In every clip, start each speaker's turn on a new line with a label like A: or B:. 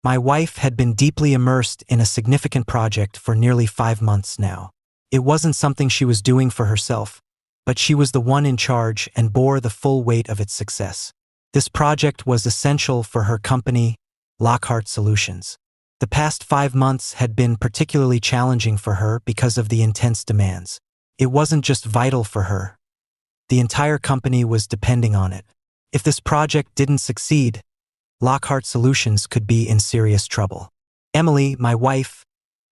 A: My wife had been deeply immersed in a significant project for nearly 5 months now. It wasn't something she was doing for herself, but she was the one in charge and bore the full weight of its success. This project was essential for her company, Lockhart Solutions. The past 5 months had been particularly challenging for her because of the intense demands. It wasn't just vital for her. The entire company was depending on it. If this project didn't succeed, Lockhart Solutions could be in serious trouble. Emily, my wife,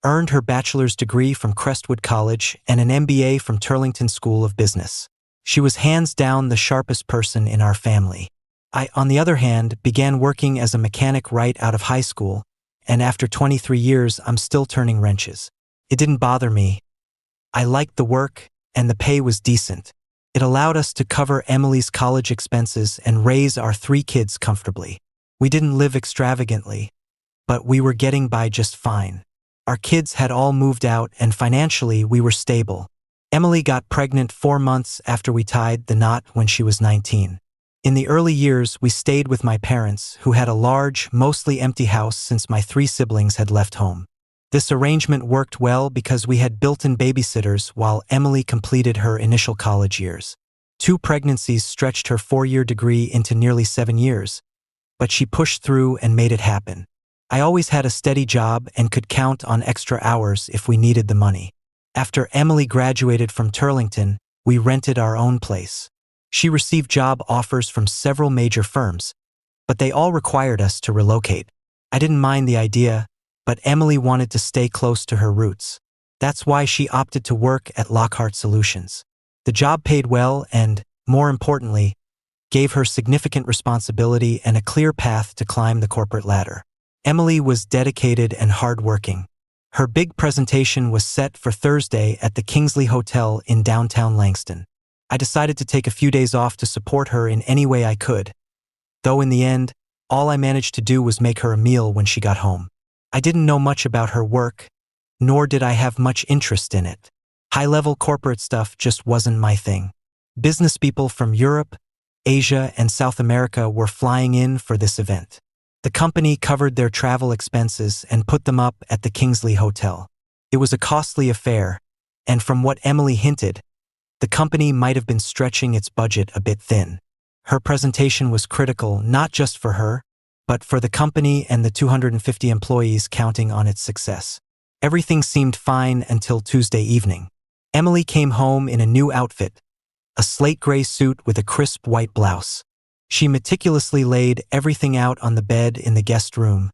A: earned her bachelor's degree from Crestwood College and an MBA from Turlington School of Business. She was hands down the sharpest person in our family. I, on the other hand, began working as a mechanic right out of high school, and after 23 years, I'm still turning wrenches. It didn't bother me. I liked the work, and the pay was decent. It allowed us to cover Emily's college expenses and raise our 3 kids comfortably. We didn't live extravagantly, but we were getting by just fine. Our kids had all moved out, and financially we were stable. Emily got pregnant 4 months after we tied the knot when she was 19. In the early years, we stayed with my parents, who had a large, mostly empty house since my 3 siblings had left home. This arrangement worked well because we had built-in babysitters while Emily completed her initial college years. 2 pregnancies stretched her 4-year degree into nearly 7 years, but she pushed through and made it happen. I always had a steady job and could count on extra hours if we needed the money. After Emily graduated from Turlington, we rented our own place. She received job offers from several major firms, but they all required us to relocate. I didn't mind the idea, but Emily wanted to stay close to her roots. That's why she opted to work at Lockhart Solutions. The job paid well and, more importantly, gave her significant responsibility and a clear path to climb the corporate ladder. Emily was dedicated and hardworking. Her big presentation was set for Thursday at the Kingsley Hotel in downtown Langston. I decided to take a few days off to support her in any way I could, though in the end, all I managed to do was make her a meal when she got home. I didn't know much about her work, nor did I have much interest in it. High-level corporate stuff just wasn't my thing. Business people from Europe, Asia, and South America were flying in for this event. The company covered their travel expenses and put them up at the Kingsley Hotel. It was a costly affair, and from what Emily hinted, the company might have been stretching its budget a bit thin. Her presentation was critical not just for her, but for the company and the 250 employees counting on its success. Everything seemed fine until Tuesday evening. Emily came home in a new outfit, a slate gray suit with a crisp white blouse. She meticulously laid everything out on the bed in the guest room,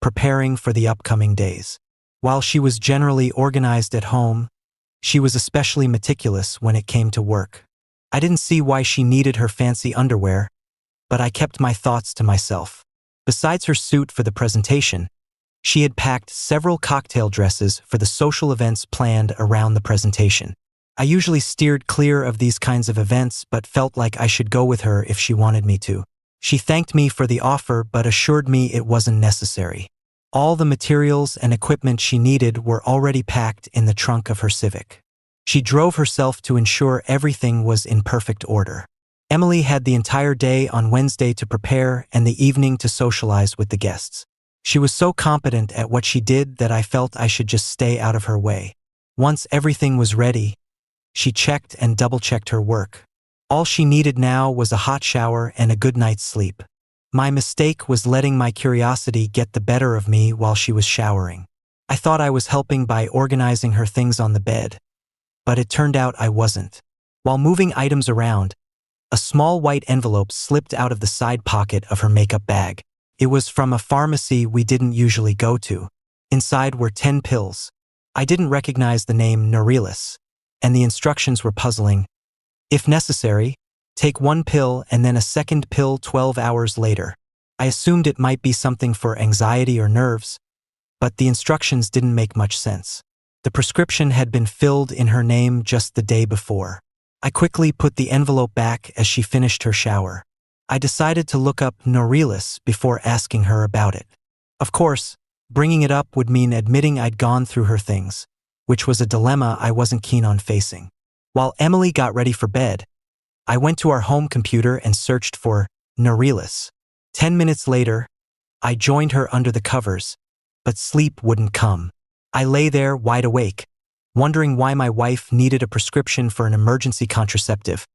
A: preparing for the upcoming days. While she was generally organized at home, she was especially meticulous when it came to work. I didn't see why she needed her fancy underwear, but I kept my thoughts to myself. Besides her suit for the presentation, she had packed several cocktail dresses for the social events planned around the presentation. I usually steered clear of these kinds of events but felt like I should go with her if she wanted me to. She thanked me for the offer but assured me it wasn't necessary. All the materials and equipment she needed were already packed in the trunk of her Civic. She drove herself to ensure everything was in perfect order. Emily had the entire day on Wednesday to prepare and the evening to socialize with the guests. She was so competent at what she did that I felt I should just stay out of her way. Once everything was ready, she checked and double-checked her work. All she needed now was a hot shower and a good night's sleep. My mistake was letting my curiosity get the better of me while she was showering. I thought I was helping by organizing her things on the bed, but it turned out I wasn't. While moving items around, a small white envelope slipped out of the side pocket of her makeup bag. It was from a pharmacy we didn't usually go to. Inside were 10 pills. I didn't recognize the name Norelis, and the instructions were puzzling. If necessary, take 1 pill and then a second pill 12 hours later. I assumed it might be something for anxiety or nerves, but the instructions didn't make much sense. The prescription had been filled in her name just the day before. I quickly put the envelope back as she finished her shower. I decided to look up Norelis before asking her about it. Of course, bringing it up would mean admitting I'd gone through her things, which was a dilemma I wasn't keen on facing. While Emily got ready for bed, I went to our home computer and searched for Norelis. 10 minutes later, I joined her under the covers, but sleep wouldn't come. I lay there wide awake, wondering why my wife needed a prescription for an emergency contraceptive,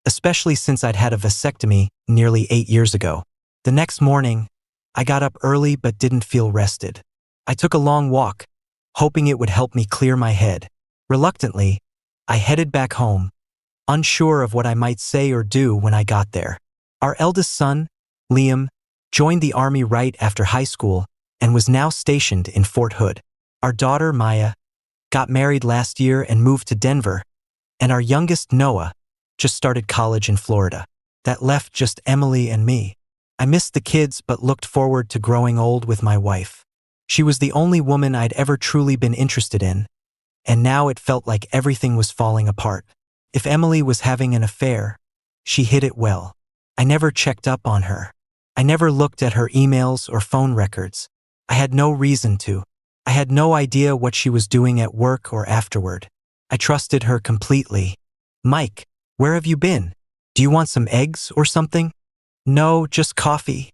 A: especially since I'd had a vasectomy nearly 8 years ago. The next morning, I got up early but didn't feel rested. I took a long walk, hoping it would help me clear my head. Reluctantly, I headed back home, unsure of what I might say or do when I got there. Our eldest son, Liam, joined the Army right after high school and was now stationed in Fort Hood. Our daughter, Maya, got married last year and moved to Denver, and our youngest, Noah, just started college in Florida. That left just Emily and me. I missed the kids but looked forward to growing old with my wife. She was the only woman I'd ever truly been interested in, and now it felt like everything was falling apart. If Emily was having an affair, she hid it well. I never checked up on her. I never looked at her emails or phone records. I had no reason to. I had no idea what she was doing at work or afterward. I trusted her completely. "Mike, where have you been? Do you want some eggs or something?" "No, just coffee,"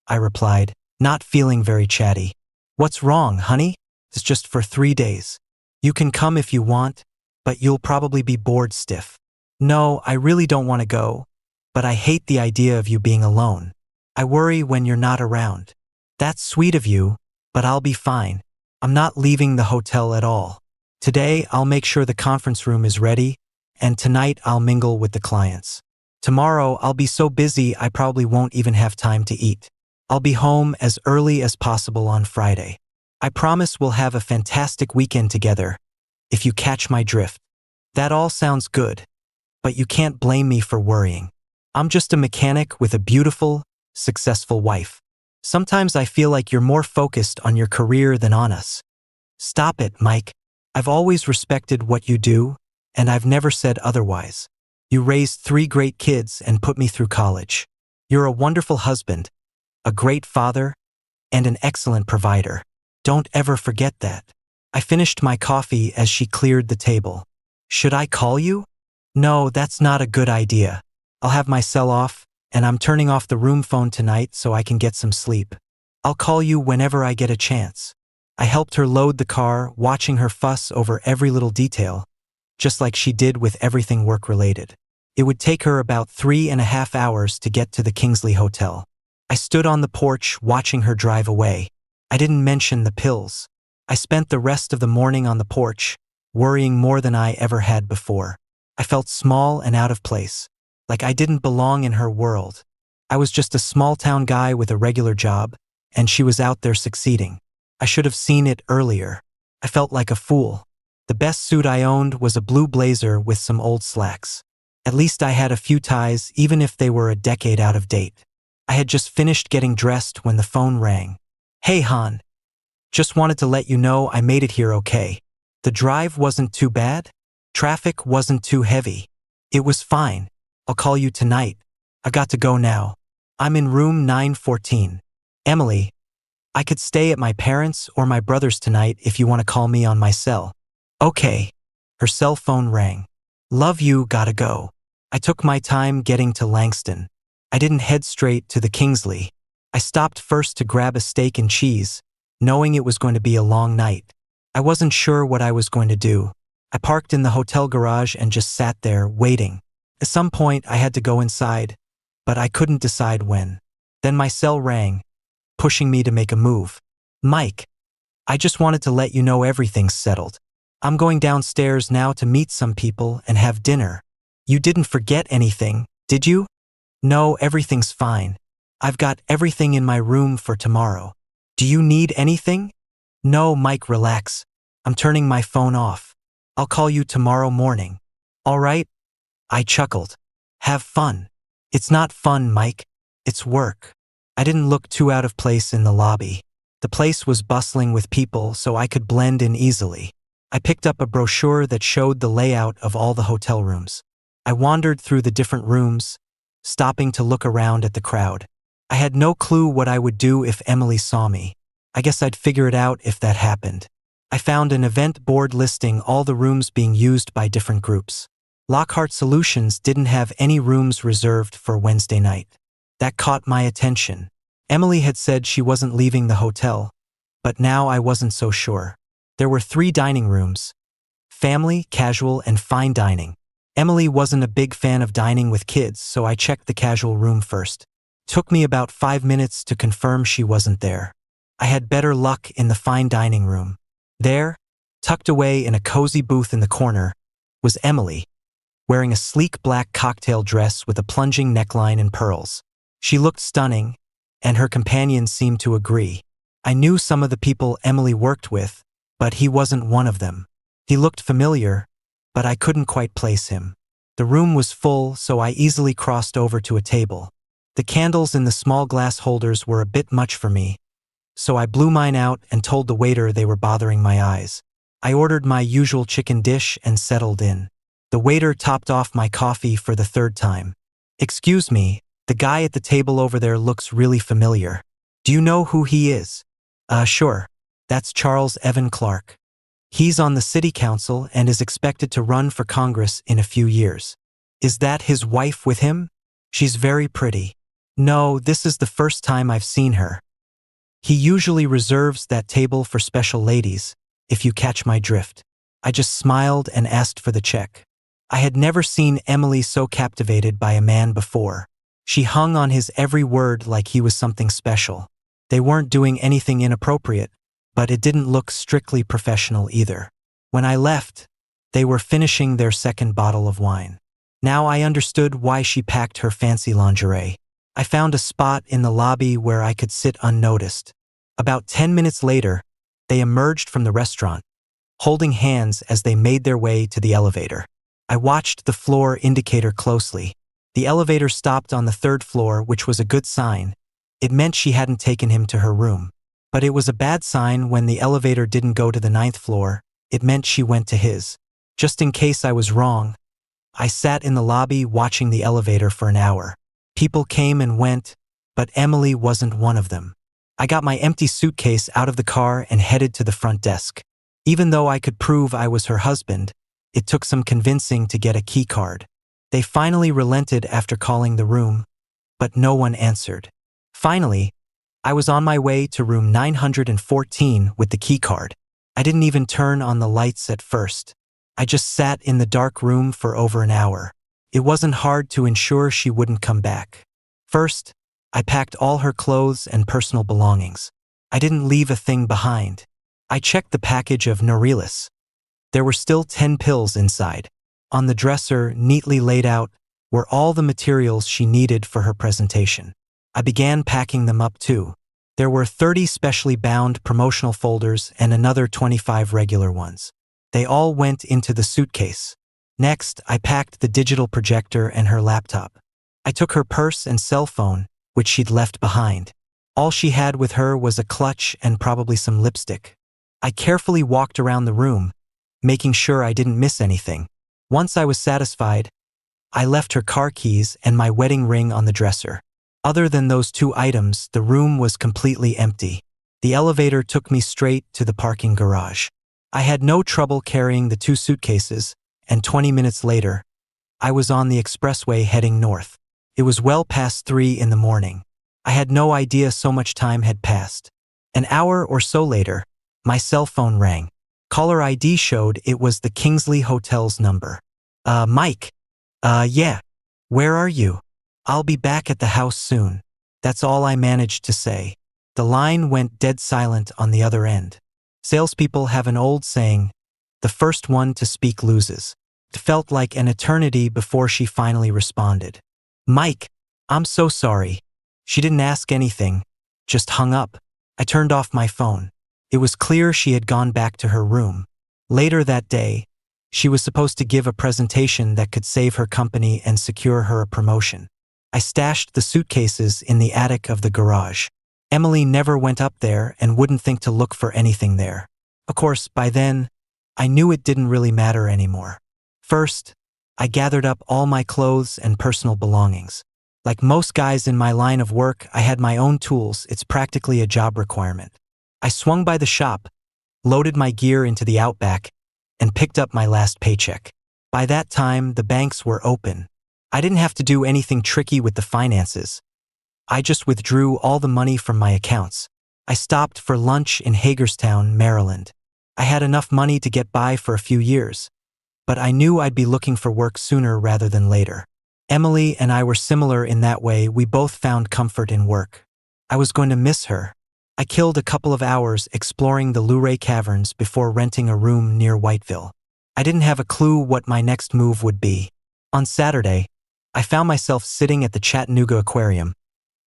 A: I replied, not feeling very chatty. "What's wrong, honey?" "It's just for 3 days. You can come if you want, but you'll probably be bored stiff." "No, I really don't want to go, but I hate the idea of you being alone. I worry when you're not around." "That's sweet of you, but I'll be fine. I'm not leaving the hotel at all. Today, I'll make sure the conference room is ready, and tonight I'll mingle with the clients. Tomorrow, I'll be so busy I probably won't even have time to eat. I'll be home as early as possible on Friday. I promise we'll have a fantastic weekend together, if you catch my drift." That all sounds good, but you can't blame me for worrying. I'm just a mechanic with a beautiful, successful wife. Sometimes I feel like you're more focused on your career than on us. Stop it, Mike. I've always respected what you do, and I've never said otherwise. You raised 3 great kids and put me through college. You're a wonderful husband, a great father, and an excellent provider. Don't ever forget that. I finished my coffee as she cleared the table. "Should I call you?" "No, that's not a good idea. I'll have my cell off, and I'm turning off the room phone tonight so I can get some sleep. I'll call you whenever I get a chance." I helped her load the car, watching her fuss over every little detail, just like she did with everything work-related. It would take her about 3.5 hours to get to the Kingsley Hotel. I stood on the porch watching her drive away. I didn't mention the pills. I spent the rest of the morning on the porch, worrying more than I ever had before. I felt small and out of place, like I didn't belong in her world. I was just a small-town guy with a regular job, and she was out there succeeding. I should have seen it earlier. I felt like a fool. The best suit I owned was a blue blazer with some old slacks. At least I had a few ties, even if they were a decade out of date. I had just finished getting dressed when the phone rang. "Hey, Han. Just wanted to let you know I made it here okay. The drive wasn't too bad. Traffic wasn't too heavy. It was fine. I'll call you tonight. I got to go now. I'm in room 914. Emily, I could stay at my parents' or my brother's tonight if you want to call me on my cell." "Okay." Her cell phone rang. "Love you, gotta go." I took my time getting to Langston. I didn't head straight to the Kingsley. I stopped first to grab a steak and cheese, knowing it was going to be a long night. I wasn't sure what I was going to do. I parked in the hotel garage and just sat there, waiting. At some point, I had to go inside, but I couldn't decide when. Then my cell rang, pushing me to make a move. "Mike, I just wanted to let you know everything's settled. I'm going downstairs now to meet some people and have dinner. You didn't forget anything, did you?" "No, everything's fine. I've got everything in my room for tomorrow. Do you need anything?" "No, Mike, relax. I'm turning my phone off. I'll call you tomorrow morning." "All right?" I chuckled. "Have fun." "It's not fun, Mike. It's work." I didn't look too out of place in the lobby. The place was bustling with people, so I could blend in easily. I picked up a brochure that showed the layout of all the hotel rooms. I wandered through the different rooms, stopping to look around at the crowd. I had no clue what I would do if Emily saw me. I guess I'd figure it out if that happened. I found an event board listing all the rooms being used by different groups. Lockhart Solutions didn't have any rooms reserved for Wednesday night. That caught my attention. Emily had said she wasn't leaving the hotel, but now I wasn't so sure. There were 3 dining rooms: family, casual, and fine dining. Emily wasn't a big fan of dining with kids, so I checked the casual room first. Took me about 5 minutes to confirm she wasn't there. I had better luck in the fine dining room. There, tucked away in a cozy booth in the corner, was Emily, wearing a sleek black cocktail dress with a plunging neckline and pearls. She looked stunning, and her companion seemed to agree. I knew some of the people Emily worked with, but he wasn't one of them. He looked familiar, but I couldn't quite place him. The room was full, so I easily crossed over to a table. The candles in the small glass holders were a bit much for me, so I blew mine out and told the waiter they were bothering my eyes. I ordered my usual chicken dish and settled in. The waiter topped off my coffee for the 3rd time. "Excuse me, the guy at the table over there looks really familiar. Do you know who he is?" Sure. That's Charles Evan Clark. He's on the city council and is expected to run for Congress in a few years. Is that his wife with him? She's very pretty." "No, this is the first time I've seen her. He usually reserves that table for special ladies, if you catch my drift." I just smiled and asked for the check. I had never seen Emily so captivated by a man before. She hung on his every word like he was something special. They weren't doing anything inappropriate, but it didn't look strictly professional either. When I left, they were finishing their 2nd bottle of wine. Now I understood why she packed her fancy lingerie. I found a spot in the lobby where I could sit unnoticed. About 10 minutes later, they emerged from the restaurant, holding hands as they made their way to the elevator. I watched the floor indicator closely. The elevator stopped on the 3rd floor, which was a good sign. It meant she hadn't taken him to her room. But it was a bad sign when the elevator didn't go to the 9th floor. It meant she went to his. Just in case I was wrong, I sat in the lobby watching the elevator for an hour. People came and went, but Emily wasn't one of them. I got my empty suitcase out of the car and headed to the front desk. Even though I could prove I was her husband, it took some convincing to get a key card. They finally relented after calling the room, but no one answered. Finally, I was on my way to room 914 with the key card. I didn't even turn on the lights at first. I just sat in the dark room for over an hour. It wasn't hard to ensure she wouldn't come back. First, I packed all her clothes and personal belongings. I didn't leave a thing behind. I checked the package of Norelis. There were still 10 pills inside. On the dresser, neatly laid out, were all the materials she needed for her presentation. I began packing them up too. There were 30 specially bound promotional folders and another 25 regular ones. They all went into the suitcase. Next, I packed the digital projector and her laptop. I took her purse and cell phone, which she'd left behind. All she had with her was a clutch and probably some lipstick. I carefully walked around the room, making sure I didn't miss anything. Once I was satisfied, I left her car keys and my wedding ring on the dresser. Other than those 2 items, the room was completely empty. The elevator took me straight to the parking garage. I had no trouble carrying the 2 suitcases, and 20 minutes later, I was on the expressway heading north. It was well past 3 in the morning. I had no idea so much time had passed. An hour or so later, my cell phone rang. Caller ID showed it was the Kingsley Hotel's number. Mike. Yeah. Where are you? I'll be back at the house soon." That's all I managed to say. The line went dead silent on the other end. Salespeople have an old saying, "The first one to speak loses." It felt like an eternity before she finally responded. "Mike, I'm so sorry." She didn't ask anything, just hung up. I turned off my phone. It was clear she had gone back to her room. Later that day, she was supposed to give a presentation that could save her company and secure her a promotion. I stashed the suitcases in the attic of the garage. Emily never went up there and wouldn't think to look for anything there. Of course, by then, I knew it didn't really matter anymore. First, I gathered up all my clothes and personal belongings. Like most guys in my line of work, I had my own tools. It's practically a job requirement. I swung by the shop, loaded my gear into the Outback, and picked up my last paycheck. By that time, the banks were open. I didn't have to do anything tricky with the finances. I just withdrew all the money from my accounts. I stopped for lunch in Hagerstown, Maryland. I had enough money to get by for a few years, but I knew I'd be looking for work sooner rather than later. Emily and I were similar in that way. We both found comfort in work. I was going to miss her. I killed a couple of hours exploring the Luray Caverns before renting a room near Whiteville. I didn't have a clue what my next move would be. On Saturday, I found myself sitting at the Chattanooga Aquarium,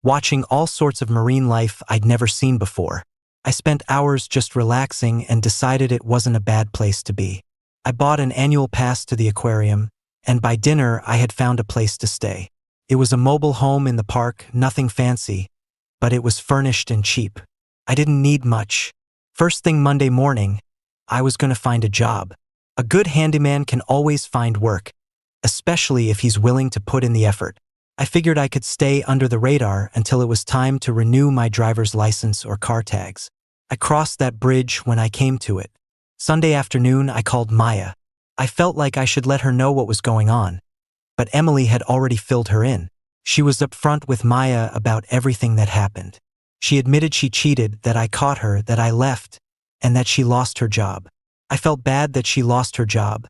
A: watching all sorts of marine life I'd never seen before. I spent hours just relaxing and decided it wasn't a bad place to be. I bought an annual pass to the aquarium, and by dinner I had found a place to stay. It was a mobile home in the park, nothing fancy, but it was furnished and cheap. I didn't need much. First thing Monday morning, I was going to find a job. A good handyman can always find work, especially if he's willing to put in the effort. I figured I could stay under the radar until it was time to renew my driver's license or car tags. I crossed that bridge when I came to it. Sunday afternoon, I called Maya. I felt like I should let her know what was going on, but Emily had already filled her in. She was upfront with Maya about everything that happened. She admitted she cheated, that I caught her, that I left, and that she lost her job. I felt bad that she lost her job,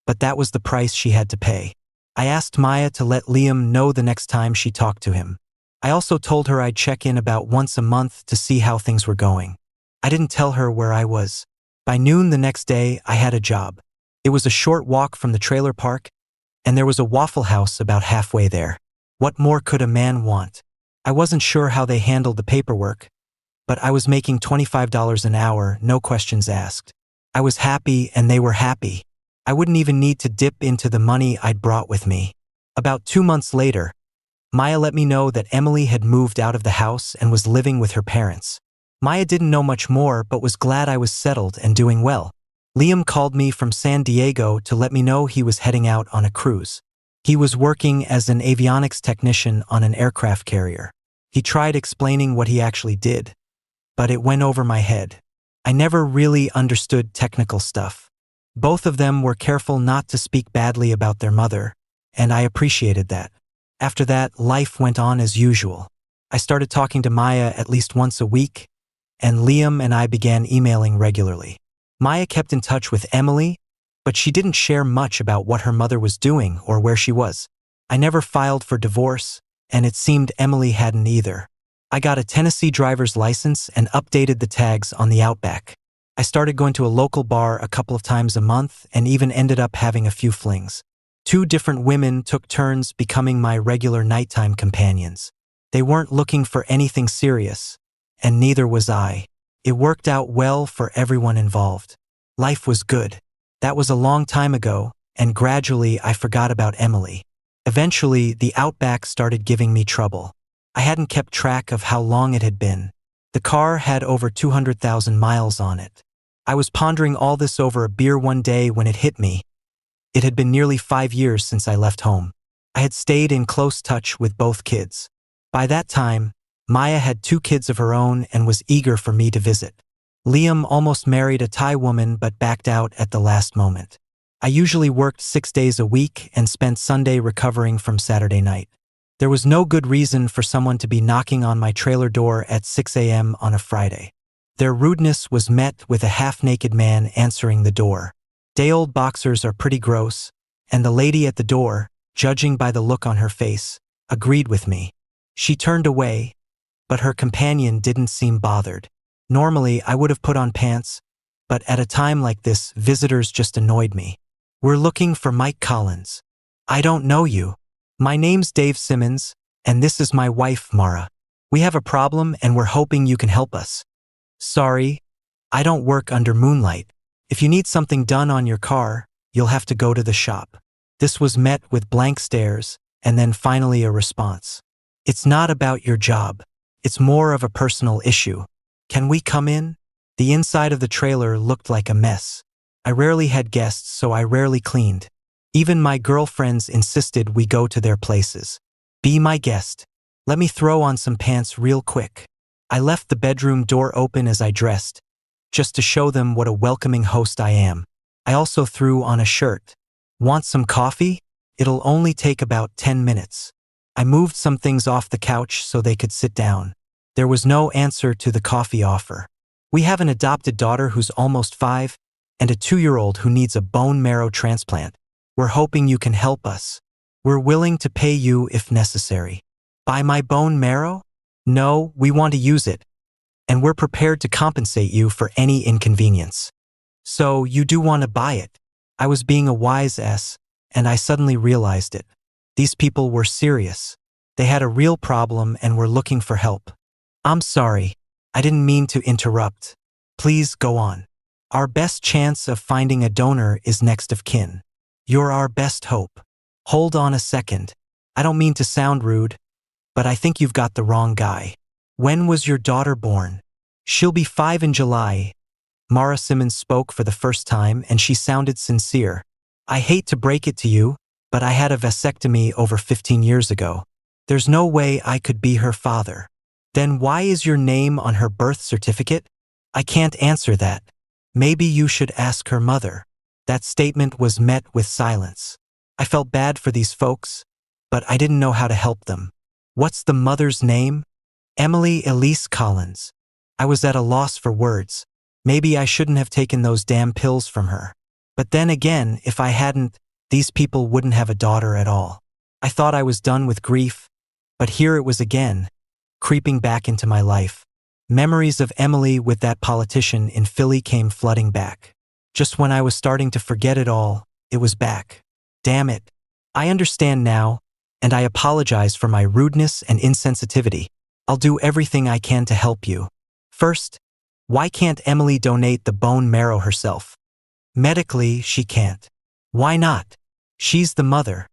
A: but that was the price she had to pay. I asked Maya to let Liam know the next time she talked to him. I also told her I'd check in about once a month to see how things were going. I didn't tell her where I was. By noon the next day, I had a job. It was a short walk from the trailer park, and there was a Waffle House about halfway there. What more could a man want? I wasn't sure how they handled the paperwork, but I was making $25 an hour, no questions asked. I was happy and they were happy. I wouldn't even need to dip into the money I'd brought with me. About 2 months later, Maya let me know that Emily had moved out of the house and was living with her parents. Maya didn't know much more but was glad I was settled and doing well. Liam called me from San Diego to let me know he was heading out on a cruise. He was working as an avionics technician on an aircraft carrier. He tried explaining what he actually did, but it went over my head. I never really understood technical stuff. Both of them were careful not to speak badly about their mother, and I appreciated that. After that, life went on as usual. I started talking to Maya at least once a week, and Liam and I began emailing regularly. Maya kept in touch with Emily, but she didn't share much about what her mother was doing or where she was. I never filed for divorce, and it seemed Emily hadn't either. I got a Tennessee driver's license and updated the tags on the Outback. I started going to a local bar a couple of times a month and even ended up having a few flings. 2 different women took turns becoming my regular nighttime companions. They weren't looking for anything serious, and neither was I. It worked out well for everyone involved. Life was good. That was a long time ago, and gradually I forgot about Emily. Eventually, the Outback started giving me trouble. I hadn't kept track of how long it had been. The car had over 200,000 miles on it. I was pondering all this over a beer one day when it hit me. It had been nearly 5 years since I left home. I had stayed in close touch with both kids. By that time, Maya had 2 kids of her own and was eager for me to visit. Liam almost married a Thai woman but backed out at the last moment. I usually worked 6 days a week and spent Sunday recovering from Saturday night. There was no good reason for someone to be knocking on my trailer door at 6 a.m. on a Friday. Their rudeness was met with a half-naked man answering the door. Day-old boxers are pretty gross, and the lady at the door, judging by the look on her face, agreed with me. She turned away, but her companion didn't seem bothered. Normally, I would have put on pants, but at a time like this, visitors just annoyed me. "We're looking for Mike Collins." "I don't know you." "My name's Dave Simmons, and this is my wife, Mara. We have a problem and we're hoping you can help us." "Sorry, I don't work under moonlight. If you need something done on your car, you'll have to go to the shop." This was met with blank stares, and then finally a response. "It's not about your job. It's more of a personal issue. Can we come in?" The inside of the trailer looked like a mess. I rarely had guests, so I rarely cleaned. Even my girlfriends insisted we go to their places. "Be my guest. Let me throw on some pants real quick." I left the bedroom door open as I dressed, just to show them what a welcoming host I am. I also threw on a shirt. "Want some coffee? It'll only take about 10 minutes. I moved some things off the couch so they could sit down. There was no answer to the coffee offer. We have an adopted daughter who's almost 5 and a 2-year-old who needs a bone marrow transplant. We're hoping you can help us. We're willing to pay you if necessary. Buy my bone marrow? No, we want to use it. And we're prepared to compensate you for any inconvenience. So you do want to buy it? I was being a wise ass, and I suddenly realized it. These people were serious. They had a real problem and were looking for help. I'm sorry. I didn't mean to interrupt. Please go on. Our best chance of finding a donor is next of kin. You're our best hope. Hold on a second. I don't mean to sound rude, but I think you've got the wrong guy. When was your daughter born? She'll be 5 in July. Mara Simmons spoke for the first time and she sounded sincere. I hate to break it to you, but I had a vasectomy over 15 years ago. There's no way I could be her father. Then why is your name on her birth certificate? I can't answer that. Maybe you should ask her mother. That statement was met with silence. I felt bad for these folks, but I didn't know how to help them. What's the mother's name? Emily Elise Collins. I was at a loss for words. Maybe I shouldn't have taken those damn pills from her. But then again, if I hadn't, these people wouldn't have a daughter at all. I thought I was done with grief, but here it was again, creeping back into my life. Memories of Emily with that politician in Philly came flooding back. Just when I was starting to forget it all, it was back. Damn it. I understand now, and I apologize for my rudeness and insensitivity. I'll do everything I can to help you. First, why can't Emily donate the bone marrow herself? Medically, she can't. Why not? She's the mother.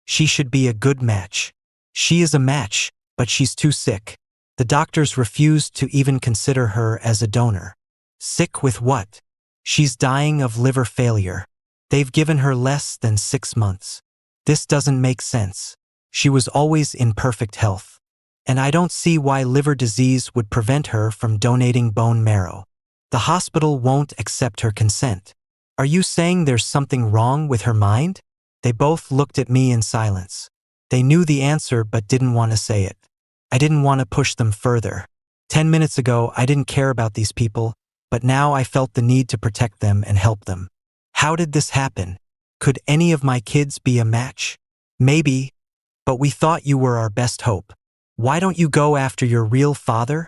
A: She should be a good match. She is a match, but she's too sick. The doctors refused to even consider her as a donor. Sick with what? She's dying of liver failure. They've given her less than 6 months. This doesn't make sense. She was always in perfect health. And I don't see why liver disease would prevent her from donating bone marrow. The hospital won't accept her consent. Are you saying there's something wrong with her mind? They both looked at me in silence. They knew the answer but didn't want to say it. I didn't want to push them further. 10 minutes ago, I didn't care about these people, but now I felt the need to protect them and help them. How did this happen? Could any of my kids be a match? Maybe, but we thought you were our best hope. Why don't you go after your real father?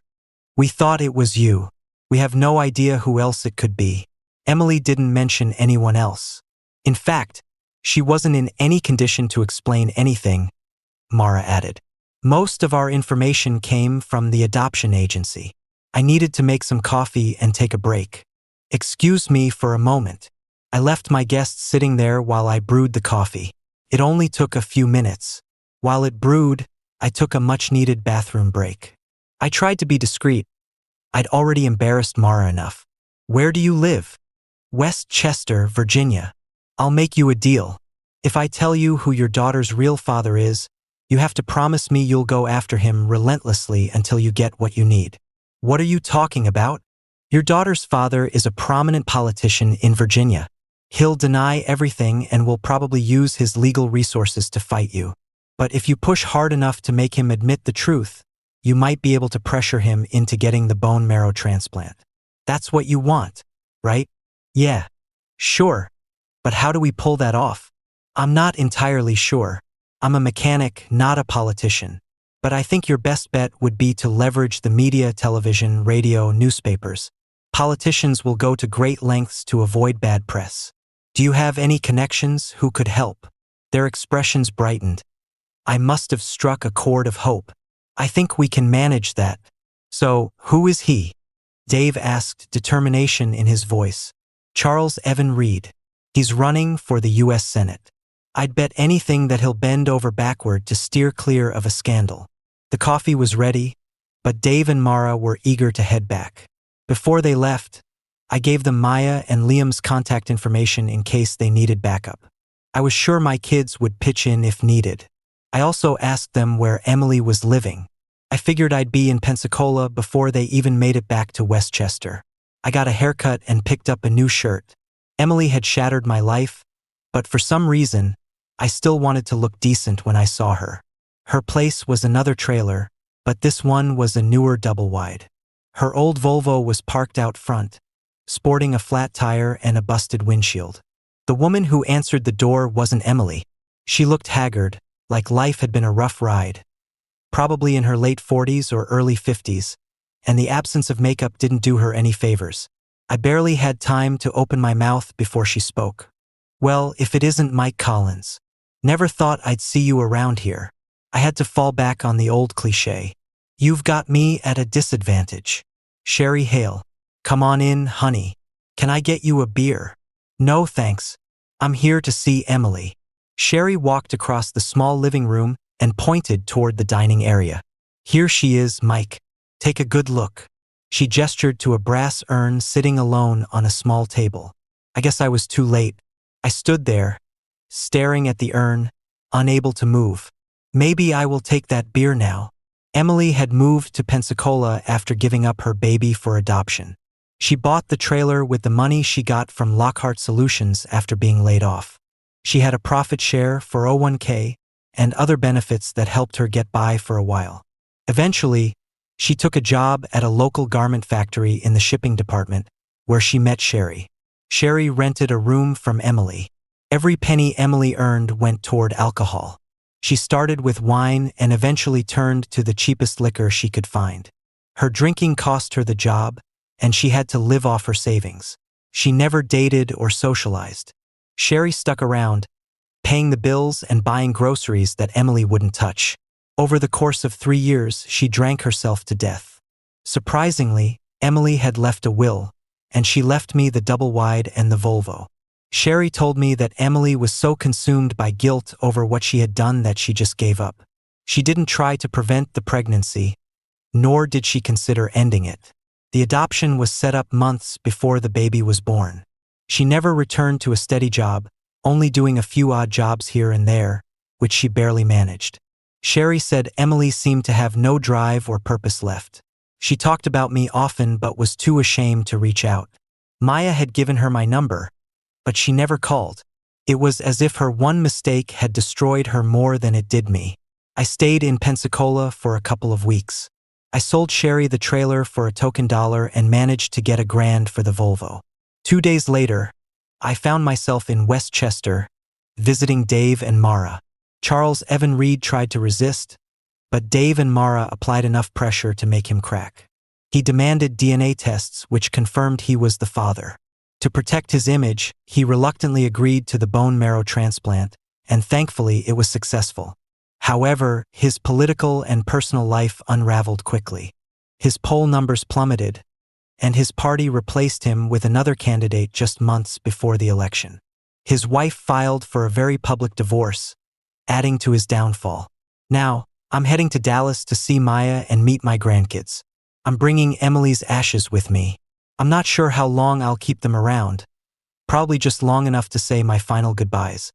A: We thought it was you. We have no idea who else it could be. Emily didn't mention anyone else. In fact, she wasn't in any condition to explain anything, Mara added. Most of our information came from the adoption agency. I needed to make some coffee and take a break. Excuse me for a moment. I left my guests sitting there while I brewed the coffee. It only took a few minutes. While it brewed, I took a much-needed bathroom break. I tried to be discreet. I'd already embarrassed Mara enough. Where do you live? West Chester, Virginia. I'll make you a deal. If I tell you who your daughter's real father is, you have to promise me you'll go after him relentlessly until you get what you need. What are you talking about? Your daughter's father is a prominent politician in Virginia. He'll deny everything and will probably use his legal resources to fight you. But if you push hard enough to make him admit the truth, you might be able to pressure him into getting the bone marrow transplant. That's what you want, right? Yeah, sure. But how do we pull that off? I'm not entirely sure. I'm a mechanic, not a politician. But I think your best bet would be to leverage the media, television, radio, newspapers. Politicians will go to great lengths to avoid bad press. Do you have any connections who could help? Their expressions brightened. I must have struck a chord of hope. I think we can manage that. So, who is he? Dave asked, determination in his voice. Charles Evan Reed. He's running for the U.S. Senate. I'd bet anything that he'll bend over backward to steer clear of a scandal. The coffee was ready, but Dave and Mara were eager to head back. Before they left, I gave them Maya and Liam's contact information in case they needed backup. I was sure my kids would pitch in if needed. I also asked them where Emily was living. I figured I'd be in Pensacola before they even made it back to Westchester. I got a haircut and picked up a new shirt. Emily had shattered my life, but for some reason, I still wanted to look decent when I saw her. Her place was another trailer, but this one was a newer double-wide. Her old Volvo was parked out front, sporting a flat tire and a busted windshield. The woman who answered the door wasn't Emily. She looked haggard, like life had been a rough ride. Probably in her late 40s or early 50s, and the absence of makeup didn't do her any favors. I barely had time to open my mouth before she spoke. "Well, if it isn't Mike Collins. Never thought I'd see you around here." I had to fall back on the old cliché. "You've got me at a disadvantage." "Sherry Hale. Come on in, honey. Can I get you a beer?" "No thanks. I'm here to see Emily." Sherry walked across the small living room and pointed toward the dining area. "Here she is, Mike. Take a good look." She gestured to a brass urn sitting alone on a small table. I guess I was too late. I stood there, staring at the urn, unable to move. "Maybe I will take that beer now." Emily had moved to Pensacola after giving up her baby for adoption. She bought the trailer with the money she got from Lockhart Solutions after being laid off. She had a profit share, 401k, and other benefits that helped her get by for a while. Eventually, she took a job at a local garment factory in the shipping department, where she met Sherry. Sherry rented a room from Emily. Every penny Emily earned went toward alcohol. She started with wine and eventually turned to the cheapest liquor she could find. Her drinking cost her the job, and she had to live off her savings. She never dated or socialized. Sherry stuck around, paying the bills and buying groceries that Emily wouldn't touch. Over the course of 3 years, she drank herself to death. Surprisingly, Emily had left a will, and she left me the double-wide and the Volvo. Sherry told me that Emily was so consumed by guilt over what she had done that she just gave up. She didn't try to prevent the pregnancy, nor did she consider ending it. The adoption was set up months before the baby was born. She never returned to a steady job, only doing a few odd jobs here and there, which she barely managed. Sherry said Emily seemed to have no drive or purpose left. She talked about me often but was too ashamed to reach out. Maya had given her my number, but she never called. It was as if her one mistake had destroyed her more than it did me. I stayed in Pensacola for a couple of weeks. I sold Sherry the trailer for a token dollar and managed to get $1,000 for the Volvo. 2 days later, I found myself in Westchester, visiting Dave and Mara. Charles Evan Reed tried to resist, but Dave and Mara applied enough pressure to make him crack. He demanded DNA tests which confirmed he was the father. To protect his image, he reluctantly agreed to the bone marrow transplant, and thankfully it was successful. However, his political and personal life unraveled quickly. His poll numbers plummeted, and his party replaced him with another candidate just months before the election. His wife filed for a very public divorce, adding to his downfall. Now, I'm heading to Dallas to see Maya and meet my grandkids. I'm bringing Emily's ashes with me. I'm not sure how long I'll keep them around. Probably just long enough to say my final goodbyes.